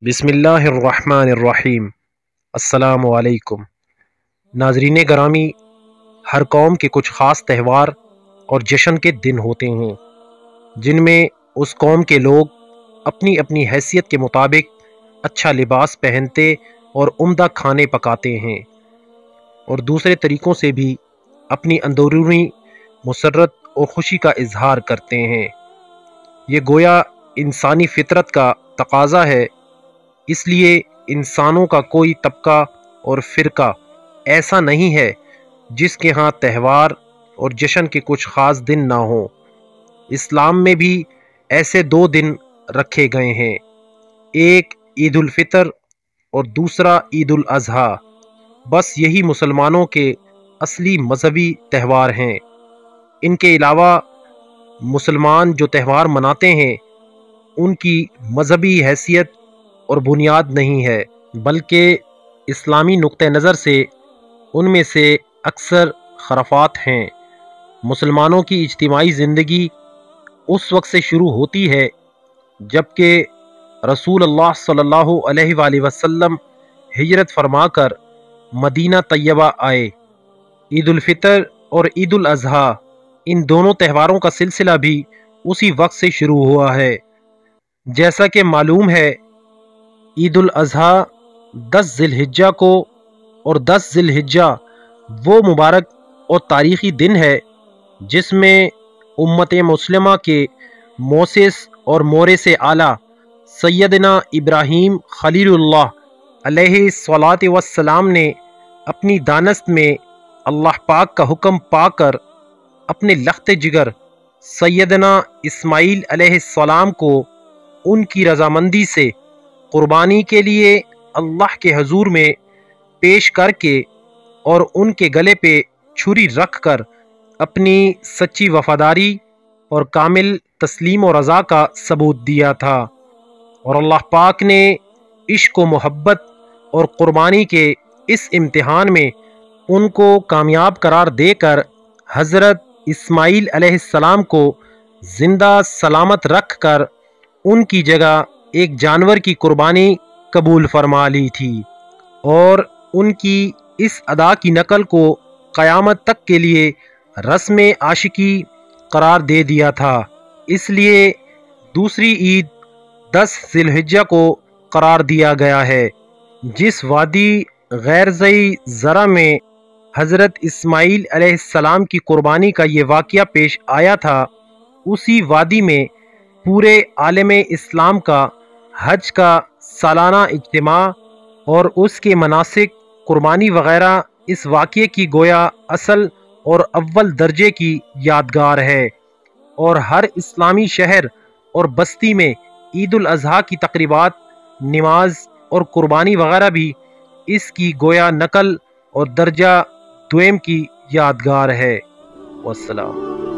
बिस्मिल्लाहिर्रहमानिर्रहीम। अस्सलामु अलैकुम। नाज़रीन गरामी, हर कौम के कुछ ख़ास त्यौहार और जश्न के दिन होते हैं जिनमें उस कौम के लोग अपनी अपनी हैसियत के मुताबिक अच्छा लिबास पहनते और उम्दा खाने पकाते हैं और दूसरे तरीक़ों से भी अपनी अंदरूनी मुसर्रत और ख़ुशी का इजहार करते हैं। ये गोया इंसानी फितरत का तकाज़ा है। इसलिए इंसानों का कोई तबका और फ़िरका ऐसा नहीं है जिसके यहाँ त्यौहार और जश्न के कुछ ख़ास दिन ना हों। इस्लाम में भी ऐसे दो दिन रखे गए हैं, एक ईद उल फ़ितर और दूसरा ईद उल अज़हा। बस यही मुसलमानों के असली मजहबी त्यौहार हैं। इनके अलावा मुसलमान जो त्यौहार मनाते हैं उनकी मजहबी हैसियत और बुनियाद नहीं है, बल्कि इस्लामी नुक्ते नज़र से उनमें से अक्सर खराफात हैं। मुसलमानों की इज्तिमाई ज़िंदगी उस वक्त से शुरू होती है जबकि रसूल अल्लाह सल्लल्लाहु अलैहि वसल्लम हिजरत फरमाकर मदीना तैयबा आए। ईद उल फ़ितर और ईद उल अज़हा, इन दोनों त्यौहारों का सिलसिला भी उसी वक्त से शुरू हुआ है। जैसा कि मालूम है, ईद उल अज़हा 10 ज़िलहिज्जा को और 10 ज़िलहिज्जा वो मुबारक और तारीख़ी दिन है जिसमें उम्मत मुस्लिमा के मोसिस और मोरिस आला सैयदना इब्राहीम खलीलुल्लाह अलैहिस्सलातु वस्सलाम ने अपनी दानस्त में अल्लाह पाक का हुक्म पाकर अपने लख्त जिगर सैयदना इस्माईल अलैहिस्सलाम को उनकी रज़ामंदी से कुर्बानी के लिए अल्लाह के हजूर में पेश करके और उनके गले पे छुरी रख कर अपनी सच्ची वफादारी और कामिल तस्लीम और रज़ा का सबूत दिया था। और अल्लाह पाक ने इश्क व मोहब्बत और कुर्बानी के इस इम्तिहान में उनको कामयाब करार देकर हज़रत इस्माईल अलैहिस्सलाम को ज़िंदा सलामत रख कर उनकी जगह एक जानवर की कुर्बानी कबूल फरमा ली थी और उनकी इस अदा की नकल को क़यामत तक के लिए रस्म आशिकी करार दे दिया था। इसलिए दूसरी ईद 10 ज़िलहिज्जा को करार दिया गया है। जिस वादी गैर ज़ई ज़रा में हज़रत इस्माईल अलैहिस्सलाम की कुर्बानी का ये वाक़या पेश आया था, उसी वादी में पूरे आलमे इस्लाम का हज का सालाना इज्तिमा और उसके मनासिक कुर्बानी वग़ैरह इस वाक़ये की गोया असल और अव्वल दर्जे की यादगार है। और हर इस्लामी शहर और बस्ती में ईद उल अज़हा की तक़रीबात, नमाज और कुर्बानी वग़ैरह भी इसकी गोया नकल और दर्जा दुएम की यादगार है। वस्सलाम।